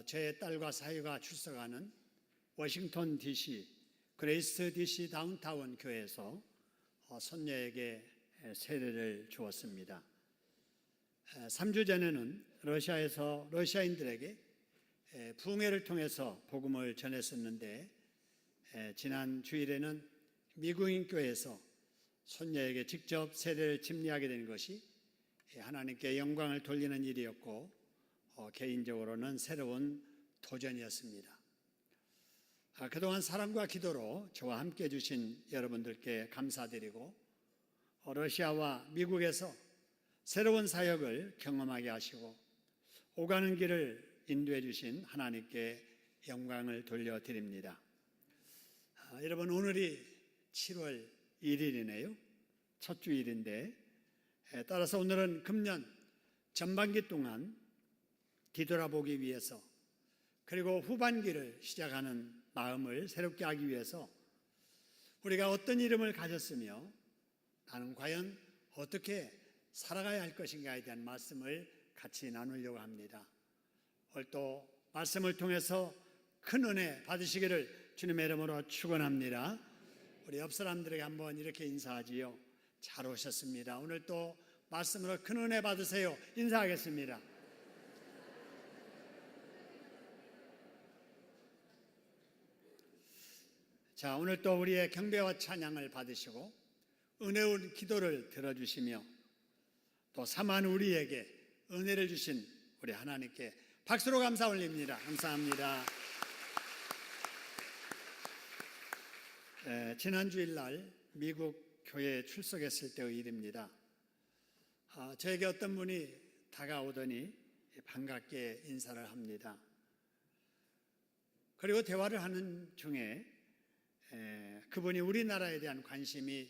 제 딸과 사위가 출석하는 워싱턴 DC 그레이스 DC 다운타운 교회에서 손녀에게 세례를 주었습니다. 3주 전에는 러시아에서 러시아인들에게 부흥회를 통해서 복음을 전했었는데, 지난 주일에는 미국인 교회에서 손녀에게 직접 세례를 집례하게 된 것이 하나님께 영광을 돌리는 일이었고, 개인적으로는 새로운 도전이었습니다. 그동안 사랑과 기도로 저와 함께 해주신 여러분들께 감사드리고, 러시아와 미국에서 새로운 사역을 경험하게 하시고 오가는 길을 인도해 주신 하나님께 영광을 돌려드립니다. 여러분, 오늘이 7월 1일이네요. 첫 주일인데, 따라서 오늘은 금년 전반기 동안 뒤돌아보기 위해서, 그리고 후반기를 시작하는 마음을 새롭게 하기 위해서 우리가 어떤 이름을 가졌으며 나는 과연 어떻게 살아가야 할 것인가에 대한 말씀을 같이 나누려고 합니다. 오늘 또 말씀을 통해서 큰 은혜 받으시기를 주님의 이름으로 축원합니다. 우리 옆 사람들에게 한번 이렇게 인사하지요. 잘 오셨습니다. 오늘 또 말씀으로 큰 은혜 받으세요. 인사하겠습니다. 자, 오늘 또 우리의 경배와 찬양을 받으시고 은혜운 기도를 들어주시며 또 사만 우리에게 은혜를 주신 우리 하나님께 박수로 감사 올립니다. 감사합니다. 지난 주일날 미국 교회에 출석했을 때의 일입니다. 저에게 어떤 분이 다가오더니 반갑게 인사를 합니다. 그리고 대화를 하는 중에 그분이 우리나라에 대한 관심이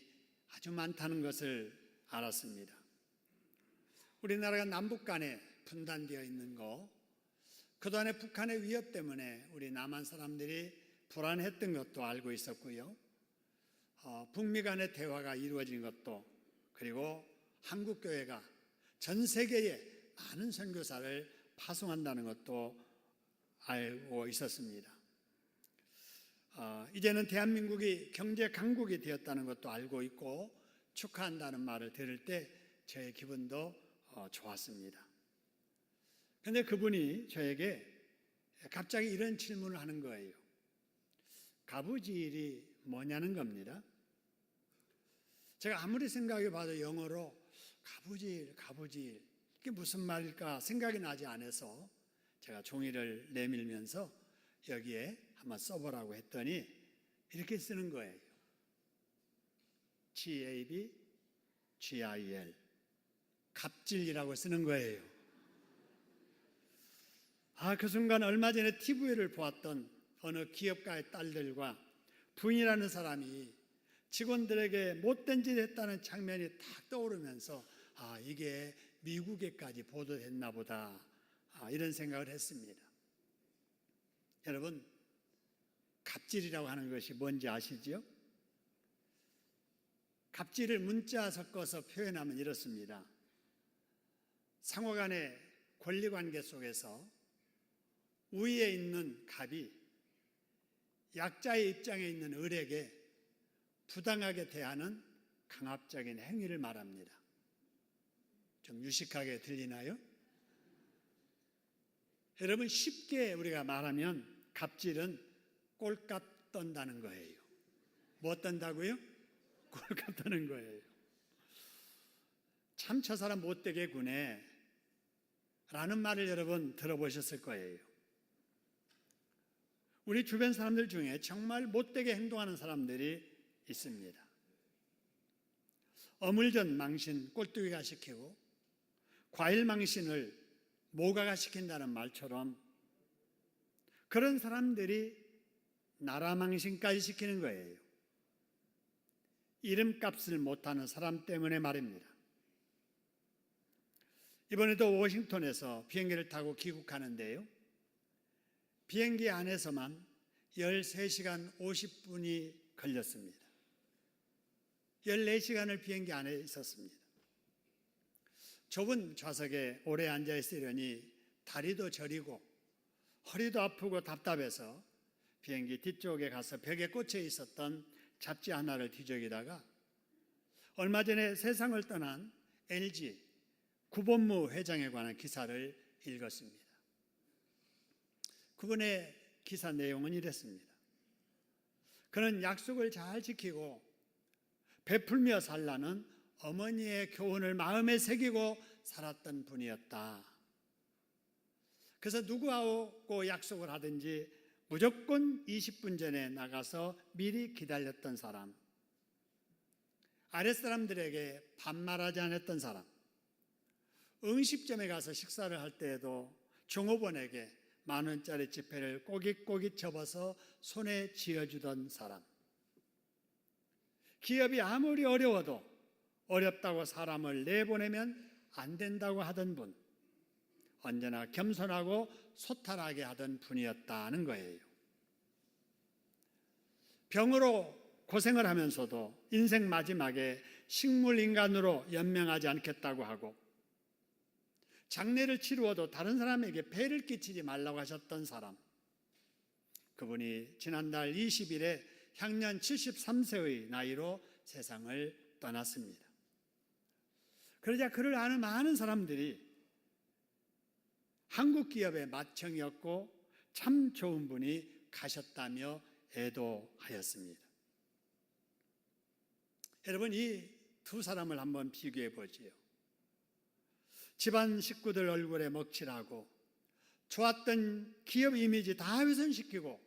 아주 많다는 것을 알았습니다. 우리나라가 남북 간에 분단되어 있는 거, 그동안에 북한의 위협 때문에 우리 남한 사람들이 불안했던 것도 알고 있었고요. 북미 간의 대화가 이루어진 것도, 그리고 한국교회가 전 세계에 많은 선교사를 파송한다는 것도 알고 있었습니다. 이제는 대한민국이 경제 강국이 되었다는 것도 알고 있고 축하한다는 말을 들을 때 저의 기분도 좋았습니다. 그런데 그분이 저에게 갑자기 이런 질문을 하는 거예요. 가부지일이 뭐냐는 겁니다. 제가 아무리 생각해 봐도 영어로 가부지일 이게 무슨 말일까 생각이 나지 않아서 제가 종이를 내밀면서 여기에 한번 써보라고 했더니 이렇게 쓰는 거예요. GABGIL, 갑질이라고 쓰는 거예요. 그 순간 얼마 전에 TV를 보았던 어느 기업가의 딸들과 부인이라는 사람이 직원들에게 못된 짓 했다는 장면이 딱 떠오르면서 이게 미국에까지 보도됐나 보다, 이런 생각을 했습니다. 여러분, 갑질이라고 하는 것이 뭔지 아시죠? 갑질을 문자 섞어서 표현하면 이렇습니다. 상호간의 권리관계 속에서 우위에 있는 갑이 약자의 입장에 있는 을에게 부당하게 대하는 강압적인 행위를 말합니다. 좀 유식하게 들리나요? 여러분, 쉽게 우리가 말하면 갑질은 꼴값 떤다는 거예요. 뭐 떤다고요? 꼴값 떠는 거예요. 참 저 사람 못되게 구네 라는 말을 여러분 들어보셨을 거예요. 우리 주변 사람들 중에 정말 못되게 행동하는 사람들이 있습니다. 어물전 망신 꼴뚜기가 시키고 과일 망신을 모가가 시킨다는 말처럼 그런 사람들이 나라 망신까지 시키는 거예요. 이름값을 못하는 사람 때문에 말입니다. 이번에도 워싱턴에서 비행기를 타고 귀국하는데요, 비행기 안에서만 13시간 50분이 걸렸습니다. 14시간을 비행기 안에 있었습니다. 좁은 좌석에 오래 앉아 있으려니 다리도 저리고 허리도 아프고 답답해서 비행기 뒤쪽에 가서 벽에 꽂혀 있었던 잡지 하나를 뒤적이다가 얼마 전에 세상을 떠난 LG 구본무 회장에 관한 기사를 읽었습니다. 그분의 기사 내용은 이랬습니다. 그는 약속을 잘 지키고 베풀며 살라는 어머니의 교훈을 마음에 새기고 살았던 분이었다. 그래서 누구하고 약속을 하든지 무조건 20분 전에 나가서 미리 기다렸던 사람, 아랫사람들에게 반말하지 않았던 사람, 음식점에 가서 식사를 할 때에도 종업원에게 10,000원짜리 지폐를 꼬깃꼬깃 접어서 손에 쥐어주던 사람, 기업이 아무리 어려워도 어렵다고 사람을 내보내면 안 된다고 하던 분, 언제나 겸손하고 소탈하게 하던 분이었다는 거예요. 병으로 고생을 하면서도 인생 마지막에 식물인간으로 연명하지 않겠다고 하고, 장례를 치루어도 다른 사람에게 폐를 끼치지 말라고 하셨던 사람, 그분이 지난달 20일에 향년 73세의 나이로 세상을 떠났습니다. 그러자 그를 아는 많은 사람들이 한국 기업의 맏형이었고 참 좋은 분이 가셨다며 애도하였습니다. 여러분, 이 두 사람을 한번 비교해 보지요. 집안 식구들 얼굴에 먹칠하고 좋았던 기업 이미지 다 훼손시키고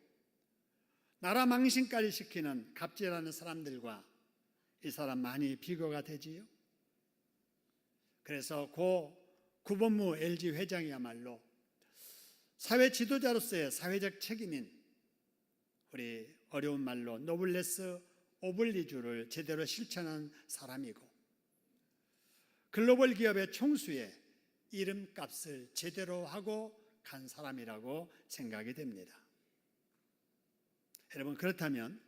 나라 망신까지 시키는 갑질하는 사람들과 이 사람 많이 비교가 되지요. 그래서 고 구본무 LG 회장이야말로 사회 지도자로서의 사회적 책임인, 우리 어려운 말로 노블레스 오블리주를 제대로 실천한 사람이고, 글로벌 기업의 총수의 이름값을 제대로 하고 간 사람이라고 생각이 됩니다. 여러분, 그렇다면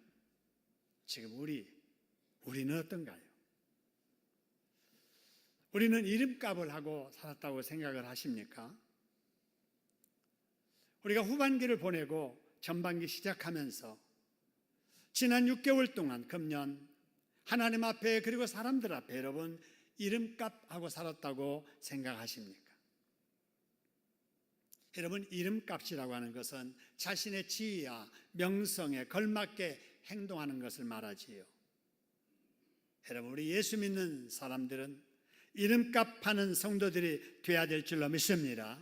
지금 우리는 어떤가요? 우리는 이름값을 하고 살았다고 생각을 하십니까? 우리가 후반기를 보내고 전반기 시작하면서 지난 6개월 동안 금년 하나님 앞에 그리고 사람들 앞에 여러분 이름값하고 살았다고 생각하십니까? 여러분, 이름값이라고 하는 것은 자신의 지위와 명성에 걸맞게 행동하는 것을 말하지요. 여러분, 우리 예수 믿는 사람들은 이름값하는 성도들이 되어야 될 줄로 믿습니다.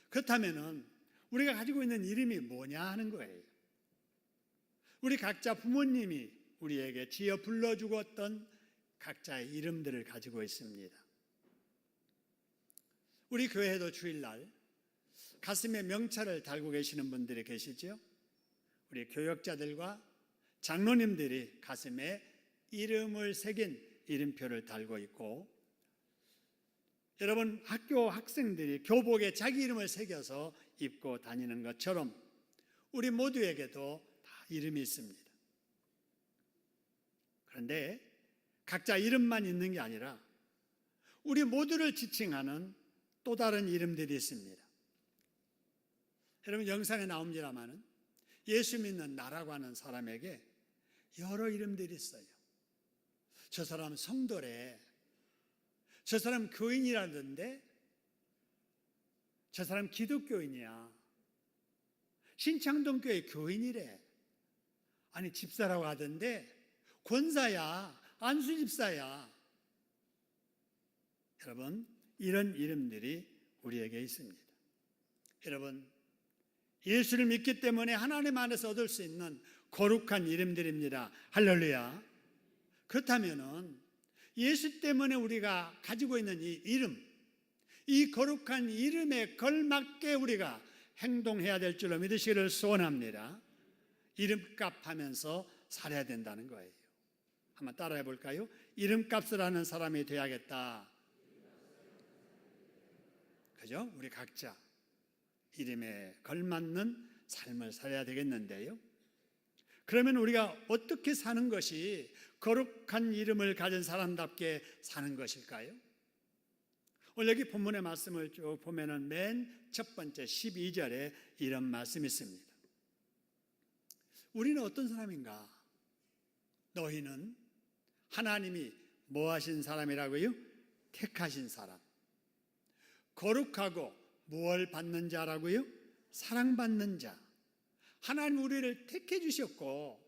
그렇다면 우리가 가지고 있는 이름이 뭐냐 하는 거예요. 우리 각자 부모님이 우리에게 지어 불러주었던 각자의 이름들을 가지고 있습니다. 우리 교회에도 주일날 가슴에 명찰을 달고 계시는 분들이 계시죠? 우리 교역자들과 장로님들이 가슴에 이름을 새긴 이름표를 달고 있고, 여러분 학교 학생들이 교복에 자기 이름을 새겨서 입고 다니는 것처럼 우리 모두에게도 다 이름이 있습니다. 그런데 각자 이름만 있는 게 아니라 우리 모두를 지칭하는 또 다른 이름들이 있습니다. 여러분, 영상에 나옵니다마는 예수 믿는 나라고 하는 사람에게 여러 이름들이 있어요. 저 사람 성도래, 저 사람 교인이라던데, 저 사람 기독교인이야, 신창동 교회 교인이래, 아니 집사라고 하던데 권사야, 안수 집사야. 여러분, 이런 이름들이 우리에게 있습니다. 여러분, 예수를 믿기 때문에 하나님 안에서 얻을 수 있는 거룩한 이름들입니다. 할렐루야. 그렇다면은 예수 때문에 우리가 가지고 있는 이 이름, 이 거룩한 이름에 걸맞게 우리가 행동해야 될 줄로 믿으시기를 소원합니다. 이름값 하면서 살아야 된다는 거예요. 한번 따라해 볼까요? 이름값을 하는 사람이 되어야겠다. 그죠? 우리 각자 이름에 걸맞는 삶을 살아야 되겠는데요. 그러면 우리가 어떻게 사는 것이 거룩한 이름을 가진 사람답게 사는 것일까요? 오늘 여기 본문의 말씀을 쭉 보면은 맨 첫 번째 12절에 이런 말씀이 있습니다. 우리는 어떤 사람인가? 너희는 하나님이 뭐 하신 사람이라고요? 택하신 사람. 거룩하고 무엇을 받는 자라고요? 사랑받는 자. 하나님 우리를 택해 주셨고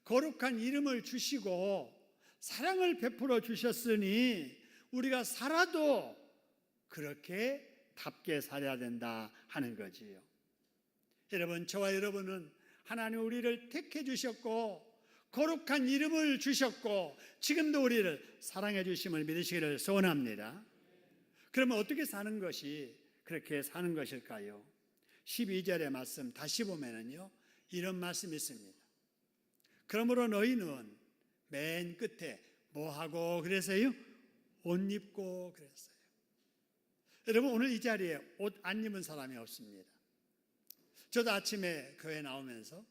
거룩한 이름을 주시고 사랑을 베풀어 주셨으니 우리가 살아도 그렇게 답게 살아야 된다 하는 거지요. 여러분, 저와 여러분은 하나님 우리를 택해 주셨고 거룩한 이름을 주셨고 지금도 우리를 사랑해 주심을 믿으시기를 소원합니다. 그러면 어떻게 사는 것이 그렇게 사는 것일까요? 12절의 말씀 다시 보면은요, 이런 말씀이 있습니다. 그러므로 너희는 맨 끝에 뭐 하고 그래서요? 옷 입고 그랬어요. 여러분, 오늘 이 자리에 옷 안 입은 사람이 없습니다. 저도 아침에 교회 나오면서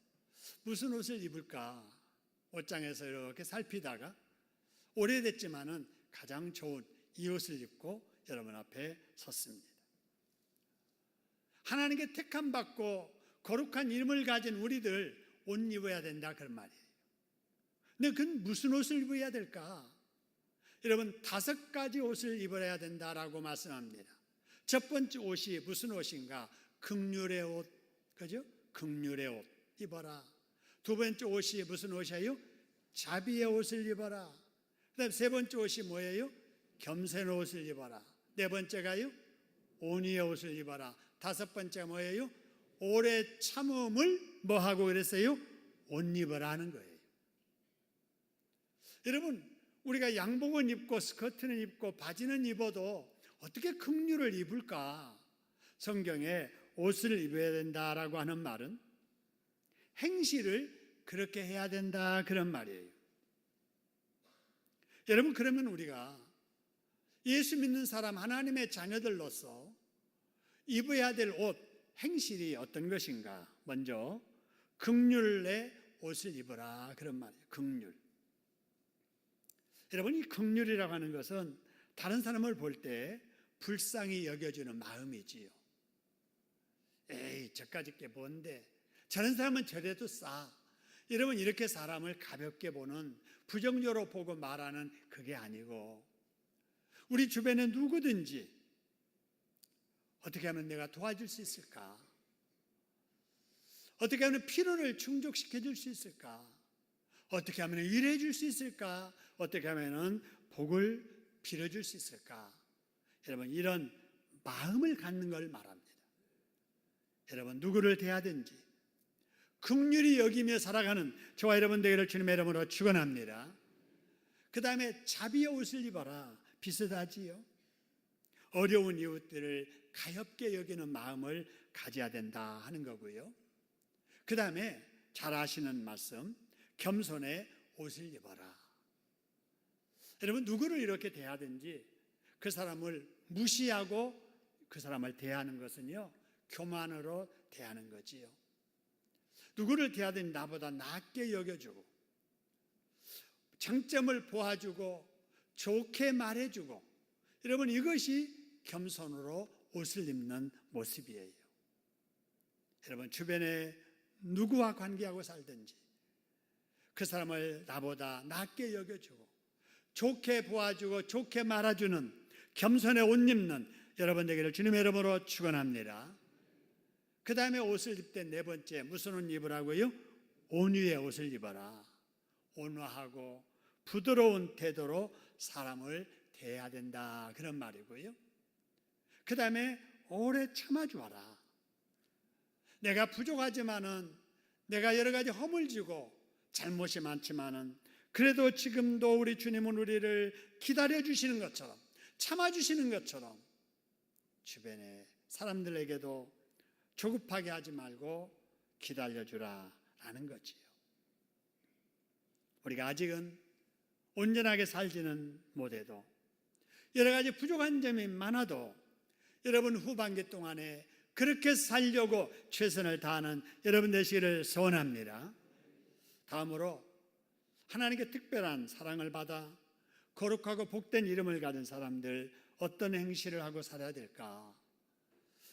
무슨 옷을 입을까 옷장에서 이렇게 살피다가 오래됐지만은 가장 좋은 이 옷을 입고 여러분 앞에 섰습니다. 하나님께 택함 받고 거룩한 이름을 가진 우리들 옷 입어야 된다 그런 말이에요. 근데 그건 무슨 옷을 입어야 될까? 여러분, 5가지 옷을 입어야 된다라고 말씀합니다. 첫 번째 옷이 무슨 옷인가? 긍휼의 옷, 그죠? 긍휼의 옷 입어라. 두 번째 옷이 무슨 옷이에요? 자비의 옷을 입어라. 그다음 세 번째 옷이 뭐예요? 겸손의 옷을 입어라. 네 번째가요? 온유의 옷을 입어라. 다섯 번째가 뭐예요? 오래 참음을 뭐 하고 그랬어요? 옷 입어라 하는 거예요. 여러분, 우리가 양복은 입고 스커트는 입고 바지는 입어도 어떻게 긍휼을 입을까? 성경에 옷을 입어야 된다라고 하는 말은 행실을 그렇게 해야 된다 그런 말이에요. 여러분, 그러면 우리가 예수 믿는 사람 하나님의 자녀들로서 입어야 될 옷, 행실이 어떤 것인가? 먼저 긍휼의 옷을 입어라 그런 말이에요. 긍휼. 여러분, 이 긍휼이라고 하는 것은 다른 사람을 볼 때 불쌍히 여겨주는 마음이지요. 에이, 저까짓 게 뭔데? 저런 사람은 저래도 싸. 여러분, 이렇게 사람을 가볍게 보는, 부정적으로 보고 말하는 그게 아니고 우리 주변에 누구든지 어떻게 하면 내가 도와줄 수 있을까? 어떻게 하면 필요를 충족시켜 줄 수 있을까? 어떻게 하면 일해 줄 수 있을까? 어떻게 하면 복을 빌어줄 수 있을까? 여러분, 이런 마음을 갖는 걸 말합니다. 여러분, 누구를 대하든지 긍휼히 여기며 살아가는 저와 여러분 되기를 주님의 이름으로 축원합니다. 그 다음에 자비의 옷을 입어라. 비슷하지요. 어려운 이웃들을 가엾게 여기는 마음을 가져야 된다 하는 거고요. 그 다음에 잘 아시는 말씀, 겸손의 옷을 입어라. 여러분, 누구를 이렇게 대하든지 그 사람을 무시하고 그 사람을 대하는 것은요, 교만으로 대하는 거지요. 누구를 대하든지 나보다 낮게 여겨주고 장점을 보아주고 좋게 말해주고, 여러분, 이것이 겸손으로 옷을 입는 모습이에요. 여러분, 주변에 누구와 관계하고 살든지 그 사람을 나보다 낮게 여겨주고 좋게 보아주고 좋게 말아주는 겸손의 옷 입는 여러분 되기를 주님의 이름으로 축원합니다. 그 다음에 옷을 입을 때 네 번째 무슨 옷 입으라고요? 온유의 옷을 입어라. 온화하고 부드러운 태도로 사람을 대해야 된다 그런 말이고요. 그 다음에 오래 참아주어라. 내가 부족하지만은, 내가 여러 가지 허물 지고 잘못이 많지만은 그래도 지금도 우리 주님은 우리를 기다려주시는 것처럼, 참아주시는 것처럼 주변의 사람들에게도 조급하게 하지 말고 기다려주라 라는 거지요. 우리가 아직은 온전하게 살지는 못해도 여러 가지 부족한 점이 많아도 여러분 후반기 동안에 그렇게 살려고 최선을 다하는 여러분 되시기를 소원합니다. 다음으로 하나님께 특별한 사랑을 받아 거룩하고 복된 이름을 가진 사람들 어떤 행실을 하고 살아야 될까?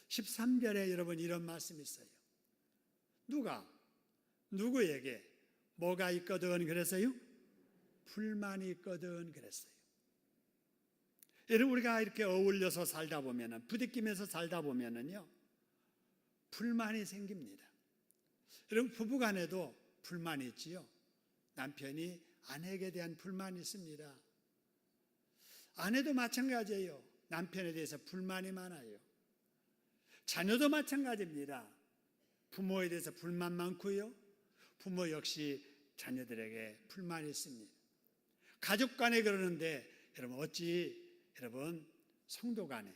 13절에 여러분 이런 말씀이 있어요. 누구에게 뭐가 있거든 그랬어요? 불만이 있거든 그랬어요. 여러분 우리가 이렇게 어울려서 살다 보면은, 부딪히면서 살다 보면은요, 불만이 생깁니다. 여러분 부부간에도 불만이 있지요. 남편이 아내에게 대한 불만이 있습니다. 아내도 마찬가지예요. 남편에 대해서 불만이 많아요. 자녀도 마찬가지입니다. 부모에 대해서 불만 많고요. 부모 역시 자녀들에게 불만이 있습니다. 가족 간에 그러는데 여러분 어찌 여러분 성도 간에,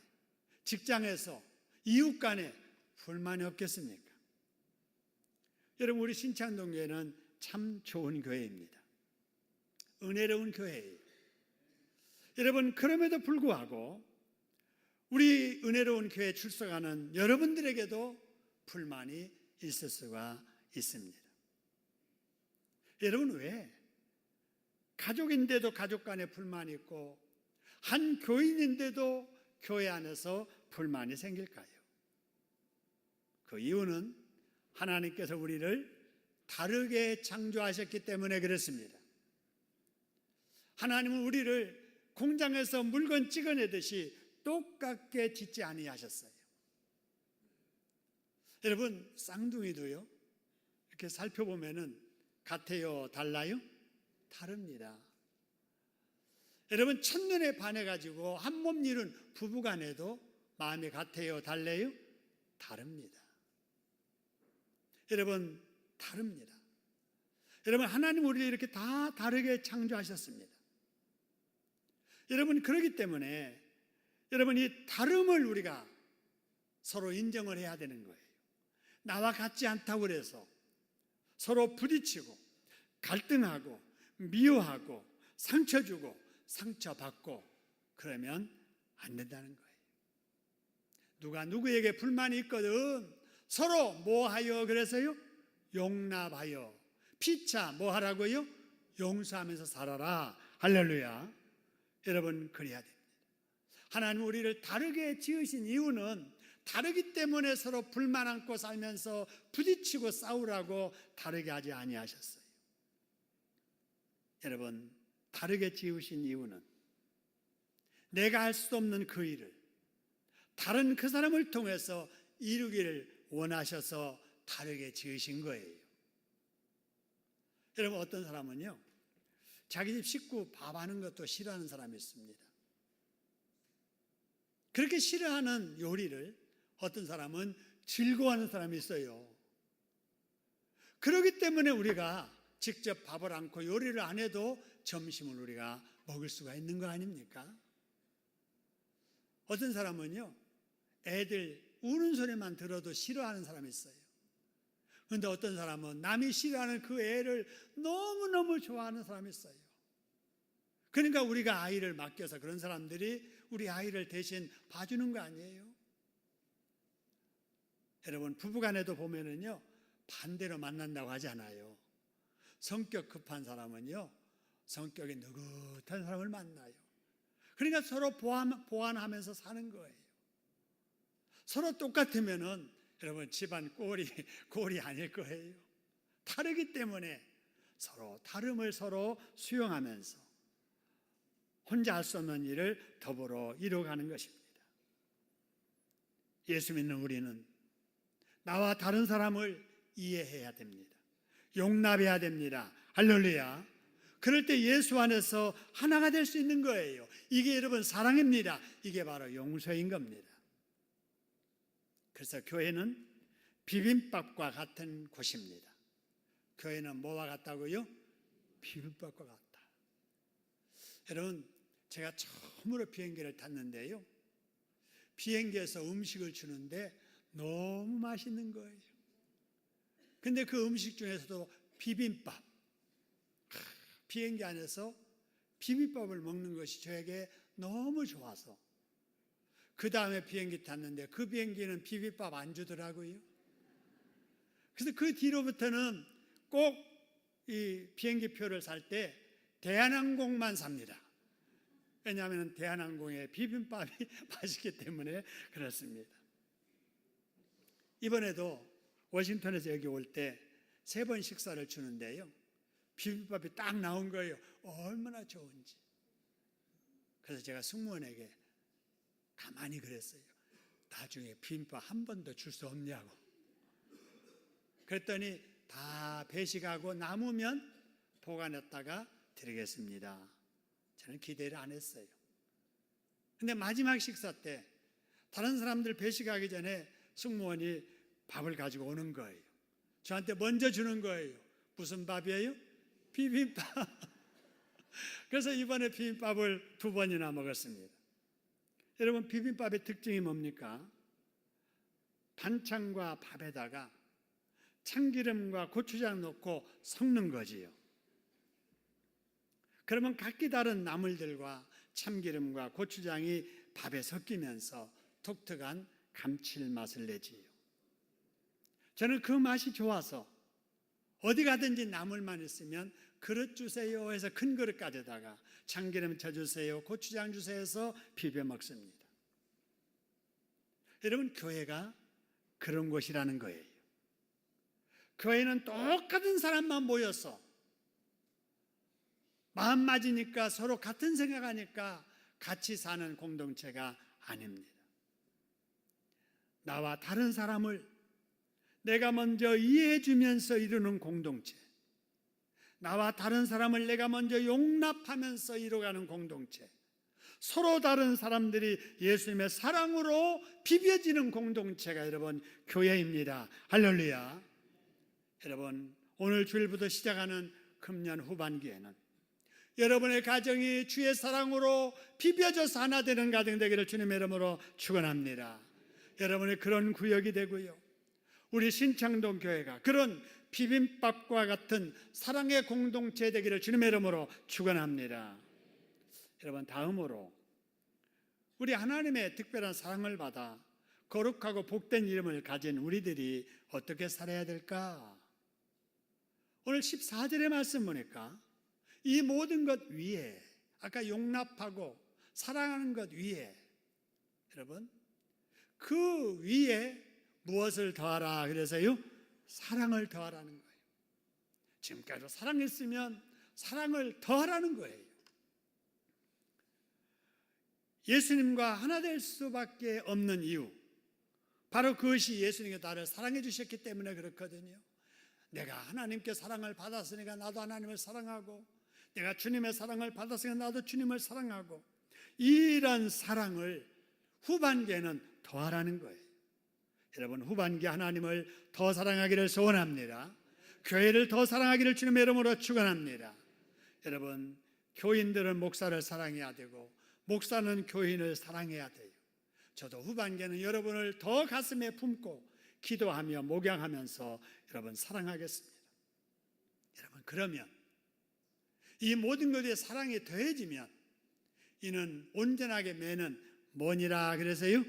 직장에서, 이웃 간에 불만이 없겠습니까? 여러분 우리 신창동교회는 참 좋은 교회입니다. 은혜로운 교회예요. 여러분 그럼에도 불구하고 우리 은혜로운 교회에 출석하는 여러분들에게도 불만이 있을 수가 있습니다. 여러분 왜 가족인데도 가족 간에 불만이 있고 한 교인인데도 교회 안에서 불만이 생길까요? 그 이유는 하나님께서 우리를 다르게 창조하셨기 때문에 그렇습니다. 하나님은 우리를 공장에서 물건 찍어내듯이 똑같게 짓지 아니하셨어요. 여러분 쌍둥이도요, 이렇게 살펴보면은 같아요, 달라요? 다릅니다. 여러분 첫눈에 반해가지고 한 몸 이룬 부부간에도 마음이 같아요, 달라요? 다릅니다. 여러분 다릅니다. 여러분 하나님 우리를 이렇게 다 다르게 창조하셨습니다. 여러분 그렇기 때문에 여러분 이 다름을 우리가 서로 인정을 해야 되는 거예요. 나와 같지 않다고 그래서 서로 부딪히고 갈등하고 미워하고 상처 주고 상처받고 그러면 안 된다는 거예요. 누가 누구에게 불만이 있거든 서로 뭐하여 그래서요? 용납하여, 피차 뭐하라고요? 용서하면서 살아라. 할렐루야. 여러분 그래야 됩니다. 하나님 우리를 다르게 지으신 이유는 다르기 때문에 서로 불만 안고 살면서 부딪히고 싸우라고 다르게 하지 아니하셨어요. 여러분 다르게 지으신 이유는 내가 할 수 없는 그 일을 다른 그 사람을 통해서 이루기를 원하셔서 다르게 지으신 거예요. 여러분 어떤 사람은요, 자기 집 식구 밥하는 것도 싫어하는 사람이 있습니다. 그렇게 싫어하는 요리를 어떤 사람은 즐거워하는 사람이 있어요. 그렇기 때문에 우리가 직접 밥을 않고 요리를 안 해도 점심을 우리가 먹을 수가 있는 거 아닙니까? 어떤 사람은요, 애들 우는 소리만 들어도 싫어하는 사람이 있어요. 그런데 어떤 사람은 남이 싫어하는 그 애를 너무너무 좋아하는 사람이 있어요. 그러니까 우리가 아이를 맡겨서 그런 사람들이 우리 아이를 대신 봐주는 거 아니에요? 여러분 부부간에도 보면은요, 반대로 만난다고 하잖아요. 성격 급한 사람은요, 성격이 느긋한 사람을 만나요. 그러니까 서로 보완하면서 사는 거예요. 서로 똑같으면은 여러분 집안 꼴이 아닐 거예요. 다르기 때문에 서로 다름을 서로 수용하면서 혼자 할 수 없는 일을 더불어 이루어가는 것입니다. 예수 믿는 우리는 나와 다른 사람을 이해해야 됩니다. 용납해야 됩니다. 할렐루야. 그럴 때 예수 안에서 하나가 될 수 있는 거예요. 이게 여러분 사랑입니다. 이게 바로 용서인 겁니다. 그래서 교회는 비빔밥과 같은 곳입니다. 교회는 뭐와 같다고요? 비빔밥과 같다. 여러분 제가 처음으로 비행기를 탔는데요, 비행기에서 음식을 주는데 너무 맛있는 거예요. 근데 그 음식 중에서도 비빔밥, 비행기 안에서 비빔밥을 먹는 것이 저에게 너무 좋아서 그 다음에 비행기 탔는데 그 비행기는 비빔밥 안 주더라고요. 그래서 그 뒤로부터는 꼭 이 비행기 표를 살 때 대한항공만 삽니다. 왜냐하면 대한항공의 비빔밥이 맛있기 때문에 그렇습니다. 이번에도 워싱턴에서 여기 올 때 3번 식사를 주는데요, 비빔밥이 딱 나온 거예요. 얼마나 좋은지. 그래서 제가 승무원에게 가만히 그랬어요. 나중에 비빔밥 한 번 더 줄 수 없냐고. 그랬더니 다 배식하고 남으면 보관했다가 드리겠습니다. 저는 기대를 안 했어요. 근데 마지막 식사 때 다른 사람들 배식하기 전에 승무원이 밥을 가지고 오는 거예요. 저한테 먼저 주는 거예요. 무슨 밥이에요? 비빔밥. 그래서 이번에 비빔밥을 2번이나 먹었습니다. 여러분, 비빔밥의 특징이 뭡니까? 반찬과 밥에다가 참기름과 고추장 넣고 섞는 거지요. 그러면 각기 다른 나물들과 참기름과 고추장이 밥에 섞이면서 독특한 감칠맛을 내지요. 저는 그 맛이 좋아서 어디 가든지 나물만 있으면 그릇 주세요 해서 큰 그릇 가져다가 참기름 쳐주세요, 고추장 주세요 해서 비벼 먹습니다. 여러분, 교회가 그런 곳이라는 거예요. 교회는 똑같은 사람만 모여서 마음 맞으니까 서로 같은 생각하니까 같이 사는 공동체가 아닙니다. 나와 다른 사람을 내가 먼저 이해해 주면서 이루는 공동체, 나와 다른 사람을 내가 먼저 용납하면서 이루어가는 공동체, 서로 다른 사람들이 예수님의 사랑으로 비벼지는 공동체가 여러분 교회입니다. 할렐루야. 여러분, 오늘 주일부터 시작하는 금년 후반기에는 여러분의 가정이 주의 사랑으로 비벼져서 하나 되는 가정 되기를 주님의 이름으로 축원합니다. 여러분의 그런 구역이 되고요, 우리 신창동 교회가 그런 비빔밥과 같은 사랑의 공동체 되기를 주님의 이름으로 축원합니다. 여러분, 다음으로 우리 하나님의 특별한 사랑을 받아 거룩하고 복된 이름을 가진 우리들이 어떻게 살아야 될까? 오늘 14절의 말씀 보니까 이 모든 것 위에, 아까 용납하고 사랑하는 것 위에, 여러분 그 위에 무엇을 더하라 그래서요? 사랑을 더하라는 거예요. 지금까지 사랑했으면 사랑을 더하라는 거예요. 예수님과 하나 될 수밖에 없는 이유, 바로 그것이 예수님이 나를 사랑해 주셨기 때문에 그렇거든요. 내가 하나님께 사랑을 받았으니까 나도 하나님을 사랑하고, 내가 주님의 사랑을 받았으니까 나도 주님을 사랑하고, 이런 사랑을 후반기에는 더하라는 거예요. 여러분, 후반기 하나님을 더 사랑하기를 소원합니다. 교회를 더 사랑하기를 주님의 이름으로 축원합니다. 여러분, 교인들은 목사를 사랑해야 되고 목사는 교인을 사랑해야 돼요. 저도 후반기에는 여러분을 더 가슴에 품고 기도하며 목양하면서 여러분 사랑하겠습니다. 여러분, 그러면 이 모든 것에 사랑이 더해지면 이는 온전하게 매는 뭐니라 그래서요?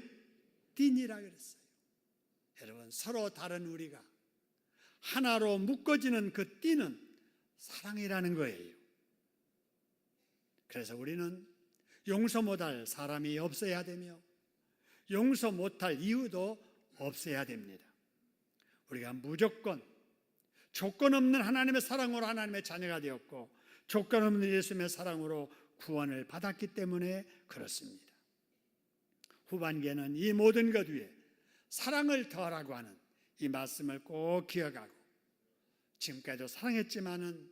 띠니라 그랬어요. 여러분, 서로 다른 우리가 하나로 묶어지는 그 띠는 사랑이라는 거예요. 그래서 우리는 용서 못할 사람이 없어야 되며 용서 못할 이유도 없어야 됩니다. 우리가 무조건 조건 없는 하나님의 사랑으로 하나님의 자녀가 되었고 조건 없는 예수님의 사랑으로 구원을 받았기 때문에 그렇습니다. 후반기에는 이 모든 것 위에 사랑을 더하라고 하는 이 말씀을 꼭 기억하고, 지금까지도 사랑했지만은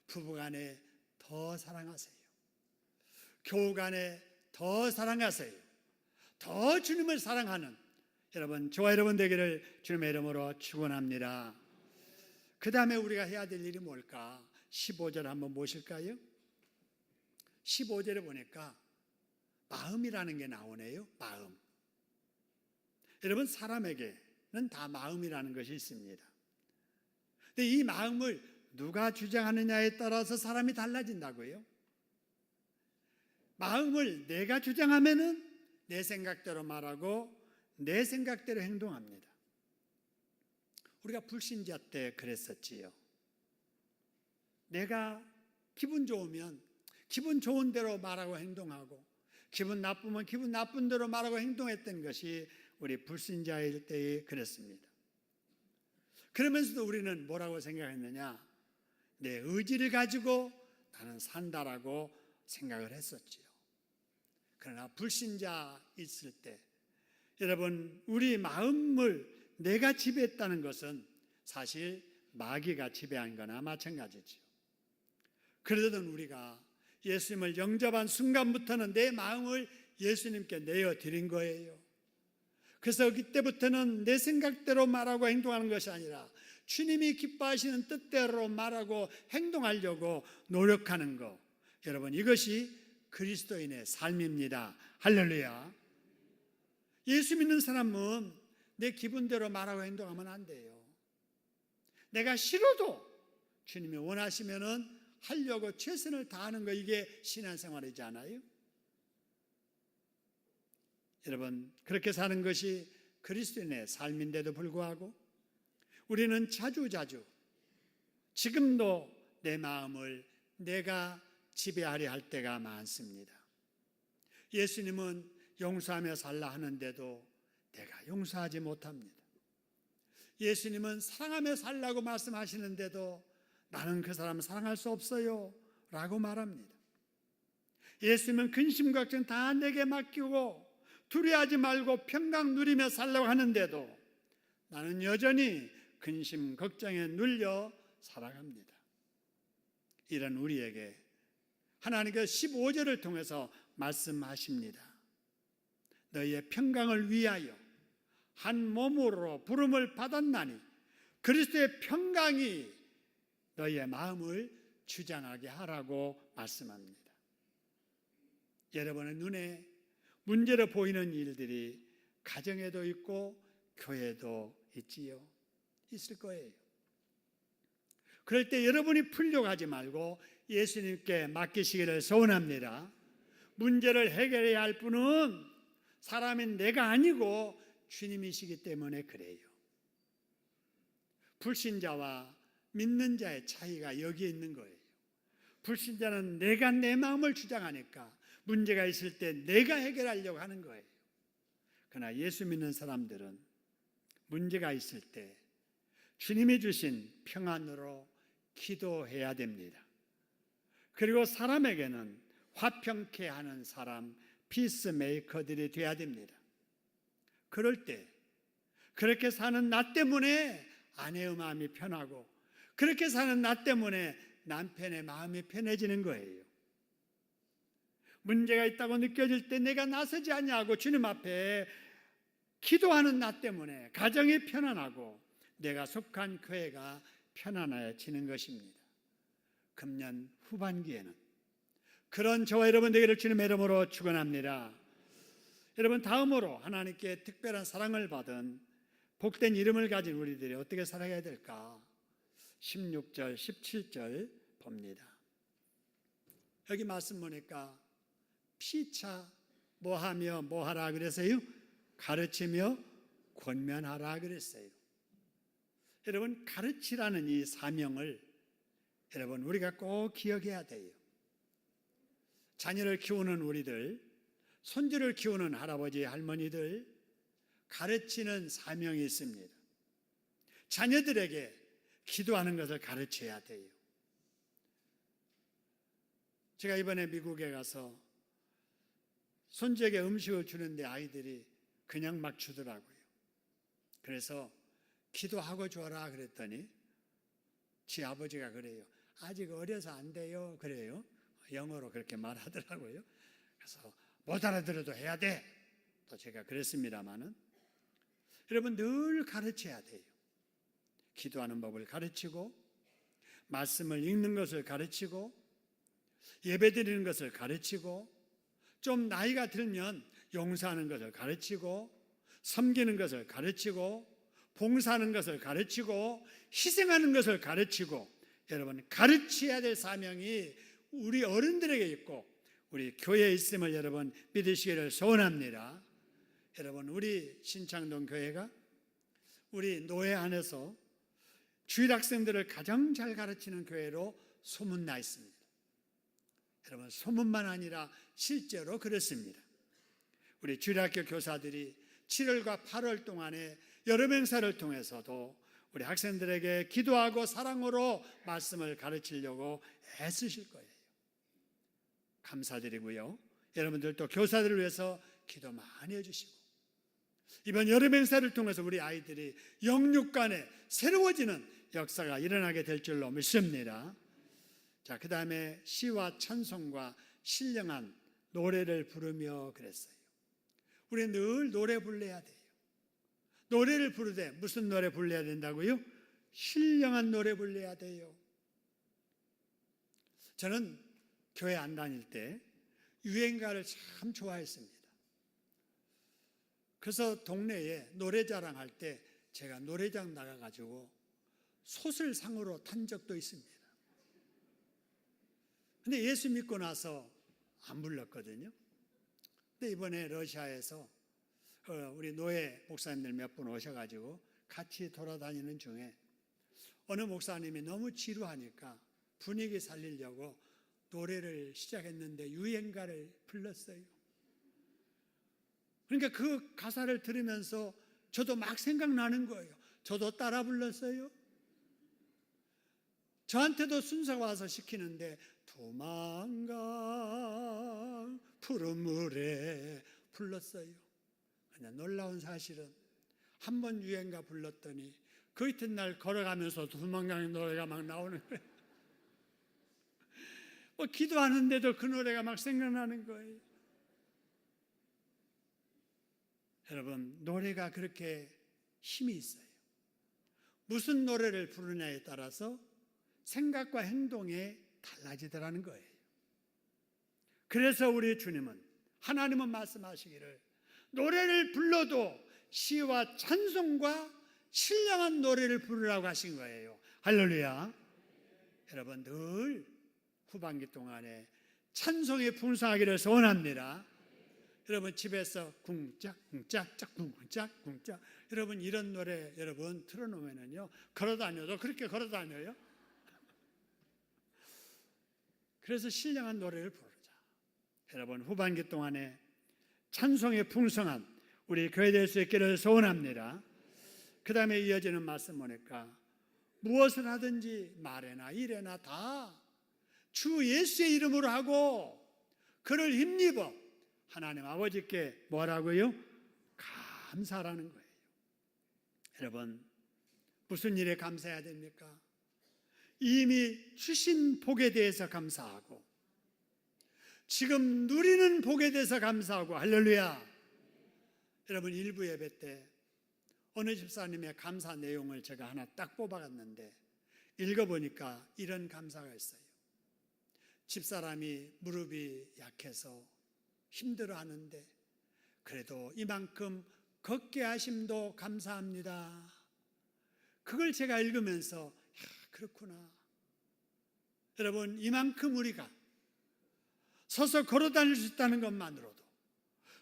부부간에 더 사랑하세요. 교우간에 더 사랑하세요. 더 주님을 사랑하는 여러분, 저와 여러분 되기를 주님의 이름으로 축원합니다. 그 다음에 우리가 해야 될 일이 뭘까? 15절 한번 보실까요? 15절에 보니까 마음이라는 게 나오네요. 마음. 여러분, 사람에게는 다 마음이라는 것이 있습니다. 근데 이 마음을 누가 주장하느냐에 따라서 사람이 달라진다고요. 마음을 내가 주장하면은 내 생각대로 말하고 내 생각대로 행동합니다. 우리가 불신자 때 그랬었지요. 내가 기분 좋으면 기분 좋은 대로 말하고 행동하고 기분 나쁘면 기분 나쁜 대로 말하고 행동했던 것이 우리 불신자일 때에 그랬습니다. 그러면서도 우리는 뭐라고 생각했느냐? 내 의지를 가지고 나는 산다라고 생각을 했었지요. 그러나 불신자 있을 때 여러분, 우리 마음을 내가 지배했다는 것은 사실 마귀가 지배한 거나 마찬가지죠. 그러던 우리가 예수님을 영접한 순간부터는 내 마음을 예수님께 내어드린 거예요. 그래서 그때부터는 내 생각대로 말하고 행동하는 것이 아니라 주님이 기뻐하시는 뜻대로 말하고 행동하려고 노력하는 것, 여러분, 이것이 그리스도인의 삶입니다. 할렐루야. 예수 믿는 사람은 내 기분대로 말하고 행동하면 안 돼요. 내가 싫어도 주님이 원하시면은 하려고 최선을 다하는 거, 이게 신앙생활이지 않아요? 여러분, 그렇게 사는 것이 그리스도인의 삶인데도 불구하고 우리는 자주자주 지금도 내 마음을 내가 지배하려 할 때가 많습니다. 예수님은 용서하며 살라 하는데도 내가 용서하지 못합니다. 예수님은 사랑하며 살라고 말씀하시는데도 나는 그 사람 사랑할 수 없어요 라고 말합니다. 예수님은 근심 걱정 다 내게 맡기고 두려워하지 말고 평강 누리며 살라고 하는데도 나는 여전히 근심 걱정에 눌려 살아갑니다. 이런 우리에게 하나님께서 15절을 통해서 말씀하십니다. 너희의 평강을 위하여 한 몸으로 부름을 받았나니 그리스도의 평강이 너희의 마음을 주장하게 하라고 말씀합니다. 여러분의 눈에 문제로 보이는 일들이 가정에도 있고 교회도 있지요. 있을 거예요. 그럴 때 여러분이 풀려고 하지 말고 예수님께 맡기시기를 소원합니다. 문제를 해결해야 할 분은 사람인 내가 아니고 주님이시기 때문에 그래요. 불신자와 믿는 자의 차이가 여기에 있는 거예요. 불신자는 내가 내 마음을 주장하니까 문제가 있을 때 내가 해결하려고 하는 거예요. 그러나 예수 믿는 사람들은 문제가 있을 때 주님이 주신 평안으로 기도해야 됩니다. 그리고 사람에게는 화평케 하는 사람, 피스메이커들이 돼야 됩니다. 그럴 때 그렇게 사는 나 때문에 아내의 마음이 편하고 그렇게 사는 나 때문에 남편의 마음이 편해지는 거예요. 문제가 있다고 느껴질 때 내가 나서지 않냐고 주님 앞에 기도하는 나 때문에 가정이 편안하고 내가 속한 교회가 편안해지는 것입니다. 금년 후반기에는 그런 저와 여러분 되기를 주님의 이름으로 축원합니다. 여러분, 다음으로 하나님께 특별한 사랑을 받은 복된 이름을 가진 우리들이 어떻게 살아가야 될까? 16절, 17절 봅니다. 여기 말씀 보니까 피차 뭐하며 뭐하라 그랬어요? 가르치며 권면하라 그랬어요. 여러분, 가르치라는 이 사명을 여러분 우리가 꼭 기억해야 돼요. 자녀를 키우는 우리들, 손주를 키우는 할아버지, 할머니들, 가르치는 사명이 있습니다. 자녀들에게 기도하는 것을 가르쳐야 돼요. 제가 이번에 미국에 가서 손주에게 음식을 주는데 아이들이 그냥 막 주더라고요. 그래서 기도하고 줘라 그랬더니 지 아버지가 그래요. 아직 어려서 안 돼요. 그래요. 영어로 그렇게 말하더라고요. 그래서 못 알아들어도 해야 돼. 또 제가 그랬습니다마는 여러분 늘 가르쳐야 돼요. 기도하는 법을 가르치고 말씀을 읽는 것을 가르치고 예배드리는 것을 가르치고 좀 나이가 들면 용서하는 것을 가르치고 섬기는 것을 가르치고 봉사하는 것을 가르치고 희생하는 것을 가르치고 여러분 가르쳐야 될 사명이 우리 어른들에게 있고 우리 교회에 있음을 여러분 믿으시기를 소원합니다. 여러분 우리 신창동 교회가 우리 노회 안에서 주일 학생들을 가장 잘 가르치는 교회로 소문나 있습니다. 여러분, 소문만 아니라 실제로 그렇습니다. 우리 주일학교 교사들이 7월과 8월 동안에 여름 행사를 통해서도 우리 학생들에게 기도하고 사랑으로 말씀을 가르치려고 애쓰실 거예요. 감사드리고요. 여러분들 또 교사들을 위해서 기도 많이 해주시고, 이번 여름 행사를 통해서 우리 아이들이 영육간에 새로워지는 역사가 일어나게 될 줄로 믿습니다. 자, 그 다음에 시와 찬송과 신령한 노래를 부르며 그랬어요. 우리 늘 노래 불러야 돼요. 노래를 부르되 무슨 노래 불러야 된다고요? 신령한 노래 불러야 돼요. 저는 교회 안 다닐 때 유행가를 참 좋아했습니다. 그래서 동네에 노래자랑 할 때 제가 노래장 나가가지고 소설상으로 탄 적도 있습니다. 근데 예수 믿고 나서 안 불렀거든요. 근데 이번에 러시아에서 우리 노예 목사님들 몇 분 오셔가지고 같이 돌아다니는 중에 어느 목사님이 너무 지루하니까 분위기 살리려고 노래를 시작했는데 유행가를 불렀어요. 그러니까 그 가사를 들으면서 저도 막 생각나는 거예요. 저도 따라 불렀어요. 저한테도 순서가 와서 시키는데 도망가 푸른 물에 불렀어요. 그냥 놀라운 사실은 한 번 유행가 불렀더니 그 이튿날 걸어가면서 도망가는 노래가 막 나오는 거예요. 뭐 기도하는데도 그 노래가 막 생각나는 거예요. 여러분, 노래가 그렇게 힘이 있어요. 무슨 노래를 부르냐에 따라서 생각과 행동이 달라지더라는 거예요. 그래서 우리 주님은, 하나님은 말씀하시기를 노래를 불러도 시와 찬송과 신령한 노래를 부르라고 하신 거예요. 할렐루야. 여러분, 늘 후반기 동안에 찬송이 풍성하기를 소원합니다. 여러분, 집에서 궁짝궁짝짝 궁짝궁짝, 여러분 이런 노래 여러분 틀어놓으면요 걸어다녀도 그렇게 걸어다녀요. 그래서 신령한 노래를 부르자. 여러분, 후반기 동안에 찬송의 풍성한 우리 교회 될 수 있기를 소원합니다. 그 다음에 이어지는 말씀 보니까 무엇을 하든지 말에나 일에나 다 주 예수의 이름으로 하고 그를 힘입어 하나님 아버지께 뭐라고요? 감사하라는 거예요. 여러분, 무슨 일에 감사해야 됩니까? 이미 주신 복에 대해서 감사하고 지금 누리는 복에 대해서 감사하고, 할렐루야. 여러분, 일부 예배 때 어느 집사님의 감사 내용을 제가 하나 딱 뽑아갔는데 읽어보니까 이런 감사가 있어요. 집사람이 무릎이 약해서 힘들어하는데 그래도 이만큼 걷게 하심도 감사합니다. 그걸 제가 읽으면서 그렇구나. 여러분, 이만큼 우리가 서서 걸어 다닐 수 있다는 것만으로도,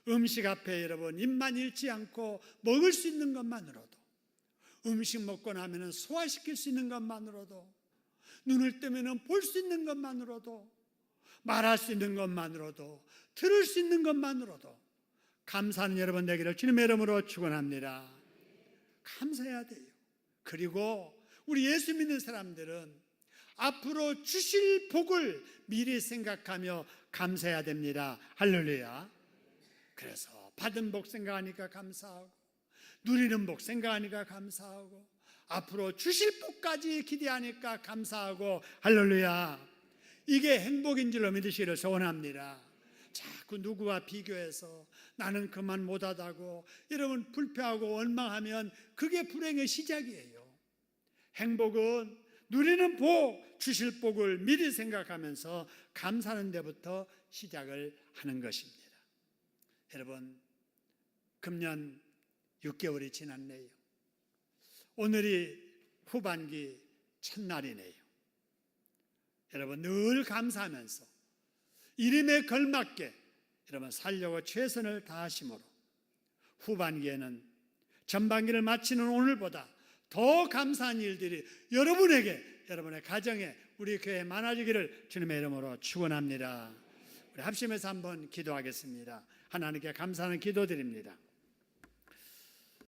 음식 앞에 여러분 입만 잃지 않고 먹을 수 있는 것만으로도, 음식 먹고 나면 소화시킬 수 있는 것만으로도, 눈을 뜨면 볼 수 있는 것만으로도, 말할 수 있는 것만으로도, 들을 수 있는 것만으로도 감사하는 여러분 되기를 주님의 이름으로 축원합니다. 감사해야 돼요. 그리고 우리 예수 믿는 사람들은 앞으로 주실 복을 미리 생각하며 감사해야 됩니다. 할렐루야. 그래서 받은 복 생각하니까 감사하고, 누리는 복 생각하니까 감사하고, 앞으로 주실 복까지 기대하니까 감사하고, 할렐루야. 이게 행복인 줄로 믿으시기를 소원합니다. 자꾸 누구와 비교해서 나는 그만 못하다고 여러분 불평하고 원망하면 그게 불행의 시작이에요. 행복은 누리는 복, 주실 복을 미리 생각하면서 감사하는 데부터 시작을 하는 것입니다. 여러분, 금년 6개월이 지났네요. 오늘이 후반기 첫날이네요. 여러분, 늘 감사하면서 이름에 걸맞게 여러분 살려고 최선을 다하심으로 후반기에는 전반기를 마치는 오늘보다 더 감사한 일들이 여러분에게, 여러분의 가정에, 우리 교회에 많아지기를 주님의 이름으로 축원합니다. 우리 합심해서 한번 기도하겠습니다. 하나님께 감사하는 기도 드립니다.